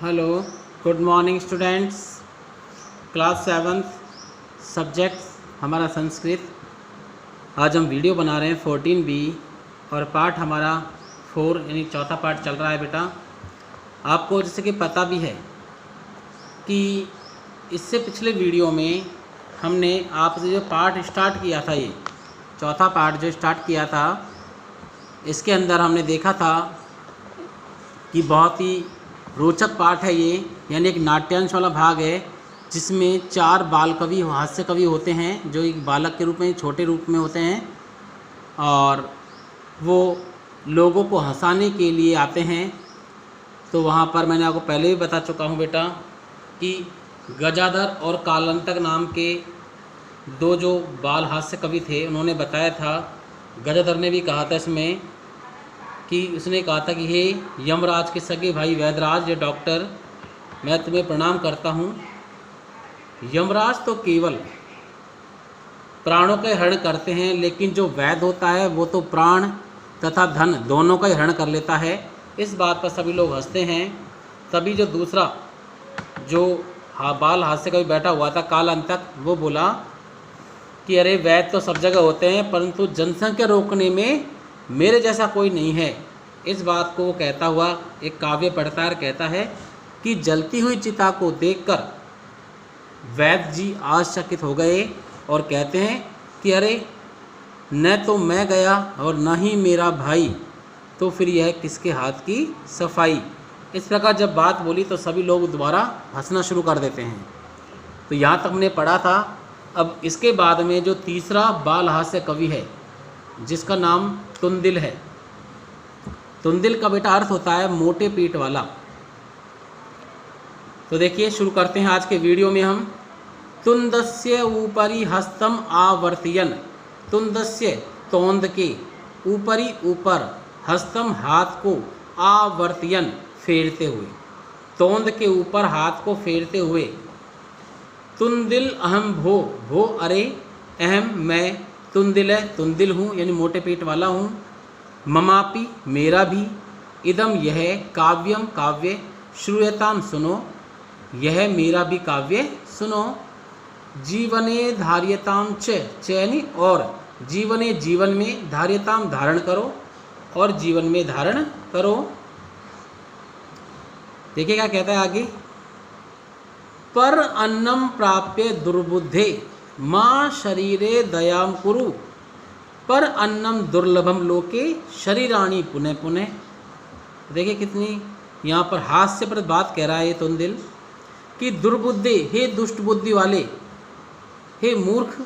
Hello, good morning students. Class 7th subject हमारा संस्कृत। आज हम वीडियो बना रहे हैं 14B और पार्ट हमारा 4 यानी चौथा पार्ट चल रहा है। बेटा आपको जैसे कि पता भी है कि इससे पिछले वीडियो में हमने आपसे जो पार्ट स्टार्ट किया था, ये चौथा पार्ट जो स्टार्ट किया था, इसके अंदर हमने देखा था कि बहुत ही रोचक पाठ है ये, यानी एक नाट्यांश वाला भाग है जिसमें 4 बाल कवि हास्य कवि होते हैं जो एक बालक के रूप में छोटे रूप में होते हैं और वो लोगों को हंसाने के लिए आते हैं। तो वहाँ पर मैंने आपको पहले भी बता चुका हूँ बेटा कि गजाधर और कालांतक नाम के 2 जो बाल हास्य कवि थे, उन्होंने बताया था, गजाधर ने भी कहा था इसमें कि उसने कहा था कि हे यमराज के सगे भाई वैदराज या डॉक्टर, मैं तुम्हें प्रणाम करता हूँ। यमराज तो केवल प्राणों का हरण करते हैं, लेकिन जो वैद होता है वो तो प्राण तथा धन दोनों का हरण कर लेता है। इस बात पर सभी लोग हंसते हैं। तभी जो दूसरा जो बाल हास्य कवि बैठा हुआ था कालांतक, वो बोला कि अरे वैद तो सब जगह होते हैं, परंतु जनसंख्या रोकने में मेरे जैसा कोई नहीं है। इस बात को वो कहता हुआ एक काव्य पढ़ता है, कहता है कि जलती हुई चिता को देखकर वैद जी आश्चर्यचकित हो गए और कहते हैं कि अरे न तो मैं गया और न ही मेरा भाई, तो फिर यह किसके हाथ की सफाई। इस प्रकार जब बात बोली तो सभी लोग दोबारा हंसना शुरू कर देते हैं। तो यहाँ तक हमने पढ़ा था। अब इसके बाद में जो तीसरा बाल हास्य कवि है जिसका नाम तुंदिल है। तुंदिल का बेटा अर्थ होता है मोटे पेट वाला। तो देखिए शुरू करते हैं आज के वीडियो में हम। तुंदस्य ऊपरी हस्तम आवर्तयन। तुंदस्य तोंद के ऊपरी ऊपर हस्तम हाथ को आवर्तयन फेरते हुए, तोंद के ऊपर हाथ को फेरते हुए। तुंदिल अहम भो, भो अरे अहम मैं, तुंदिल है तुंदिल हूँ यानी मोटे पेट वाला हूँ। ममापि मेरा भी, इदम यह काव्यम काव्य, श्रूयताम सुनो यह मेरा भी काव्य सुनो। जीवने धार्यताम च यानी और, जीवने जीवन में, धार्यताम धारण करो और जीवन में धारण करो। देखिए क्या कहता है आगे। पर अन्नम प्राप्य दुर्बुद्धे माँ शरीरे दयाम कुरु, पर अन्नम दुर्लभम लोके शरीराणी पुनः पुनः। देखिए कितनी यहाँ पर हास्य पर बात कह रहा है ये तुंदिल कि दुर्बुद्धे, हे दुष्ट बुद्धि वाले, हे मूर्ख,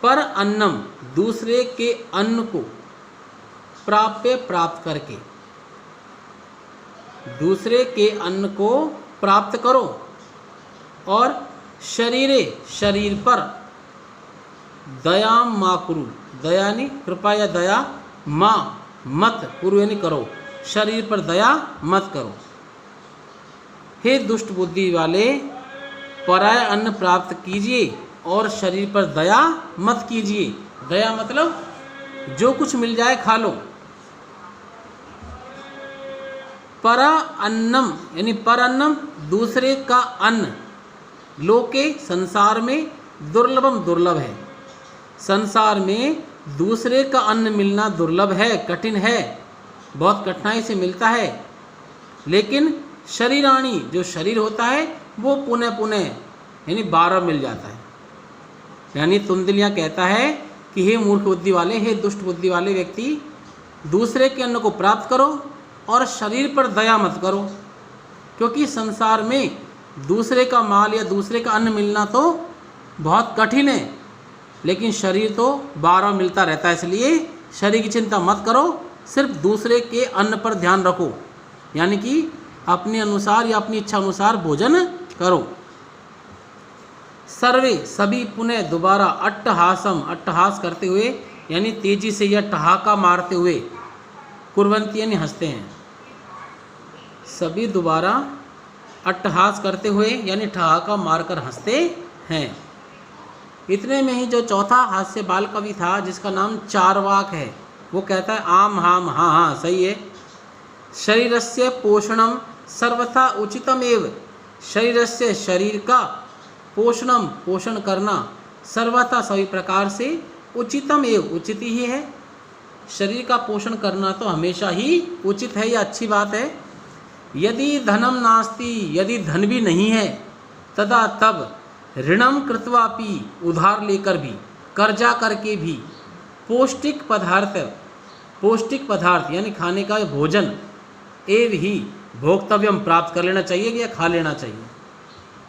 पर अन्नम दूसरे के अन्न को प्राप्य प्राप्त करके, दूसरे के अन्न को प्राप्त करो और शरीरे शरीर पर दयाम मा कुरु, दया यानी कृपा या दया, माँ मत, कुरु यानी करो, शरीर पर दया मत करो। हे दुष्ट बुद्धि वाले, पराय अन्न प्राप्त कीजिए और शरीर पर दया मत कीजिए। दया मतलब जो कुछ मिल जाए खा लो। परा अन्नम यानी पर अन्नम दूसरे का अन्न, लोके संसार में, दुर्लभम दुर्लभ है। संसार में दूसरे का अन्न मिलना दुर्लभ है, कठिन है, बहुत कठिनाई से मिलता है। लेकिन शरीराणी जो शरीर होता है वो पुनः पुनः यानी 12 मिल जाता है। यानी तुंदिल यहाँ कहता है कि हे मूर्ख बुद्धि वाले, हे दुष्ट बुद्धि वाले व्यक्ति, दूसरे के अन्न को प्राप्त करो और शरीर पर दया मत करो, क्योंकि संसार में दूसरे का माल या दूसरे का अन्न मिलना तो बहुत कठिन है, लेकिन शरीर तो 12 मिलता रहता है। इसलिए शरीर की चिंता मत करो, सिर्फ दूसरे के अन्न पर ध्यान रखो, यानी कि अपने अनुसार या अपनी इच्छा अनुसार भोजन करो। सर्वे सभी पुनः दोबारा अट्टहासम, अट्टहास करते हुए यानी तेजी से या ठहाका मारते हुए, कुर्वंती यानी हंसते हैं। सभी दोबारा अट्टहास करते हुए यानी ठहाका मारकर हंसते हैं। इतने में ही जो चौथा हास्य बाल कवि था जिसका नाम चारवाक है, वो कहता है आम हाम हाँ हाँ सही है। शरीरस्य पोषणम सर्वथा उचितमेव शरीरस्य शरीर का पोषण करना सर्वथा सभी प्रकार से उचितम एव उचित ही है। शरीर का पोषण करना तो हमेशा ही उचित है, यह अच्छी बात है। यदि धनम नास्ति, यदि धन भी नहीं है, तदा तब ऋणम कृत्वापि, उधार लेकर भी, कर्जा करके भी, पौष्टिक पदार्थ यानी खाने का भोजन एव ही भोक्तव्यम, प्राप्त कर लेना चाहिए या खा लेना चाहिए।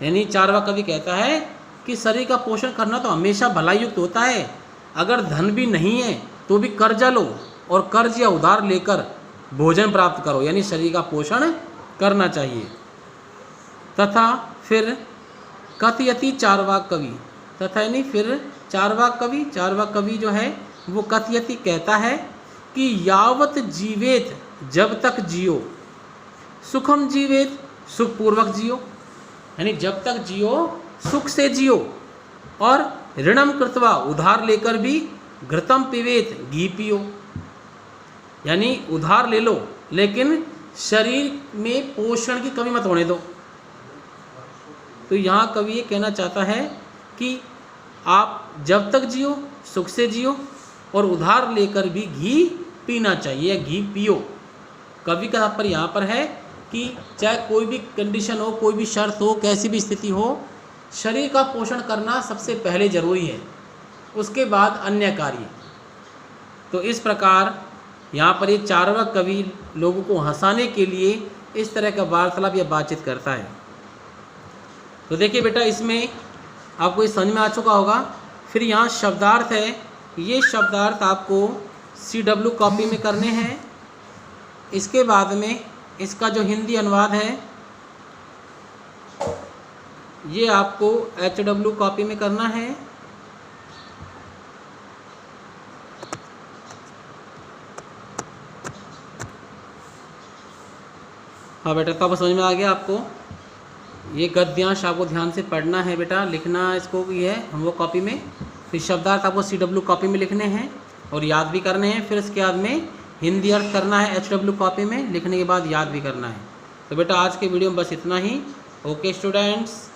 यानी चार्वाक कवि कहता है कि शरीर का पोषण करना तो हमेशा भलायुक्त होता है। अगर धन भी नहीं है तो भी कर्जा लो और कर्ज या उधार लेकर भोजन प्राप्त करो, यानी शरीर का पोषण करना चाहिए। तथा फिर कथयति चार्वाक कवि, तथा यानी फिर चार्वाक कवि जो है वो कथयति कहता है कि यावत जीवेत, जब तक जियो, सुखम जीवेत, सुखपूर्वक जियो, यानी जब तक जियो सुख से जियो, और ऋणम कृत्वा, उधार लेकर भी, घृतम पिबेत, घी पियो, यानी उधार ले लो लेकिन शरीर में पोषण की कमी मत होने दो। तो यहाँ कवि ये कहना चाहता है कि आप जब तक जियो सुख से जियो और उधार लेकर भी घी पीना चाहिए या घी पियो। कवि का तात्पर्य यहाँ पर है कि चाहे कोई भी कंडीशन हो, कोई भी शर्त हो, कैसी भी स्थिति हो, शरीर का पोषण करना सबसे पहले जरूरी है, उसके बाद अन्य कार्य। तो इस प्रकार यहाँ पर ये चार्वाक कवि लोगों को हंसाने के लिए इस तरह का वार्तालाप या बातचीत करता है। तो देखिए बेटा, इसमें आपको ये समझ में आ चुका होगा। फिर यहाँ शब्दार्थ है, ये शब्दार्थ आपको CW कॉपी में करने हैं। इसके बाद में इसका जो हिंदी अनुवाद है ये आपको HW कॉपी में करना है। हाँ बेटा, तो अब समझ में आ गया आपको। ये गद्यांश आपको ध्यान से पढ़ना है बेटा, लिखना इसको भी है हम वो कॉपी में। फिर शब्दार्थ आपको CW कॉपी में लिखने हैं और याद भी करने हैं। फिर इसके बाद में हिंदी अर्थ करना है HW कॉपी में, लिखने के बाद याद भी करना है। तो बेटा आज के वीडियो में बस इतना ही। Okay students.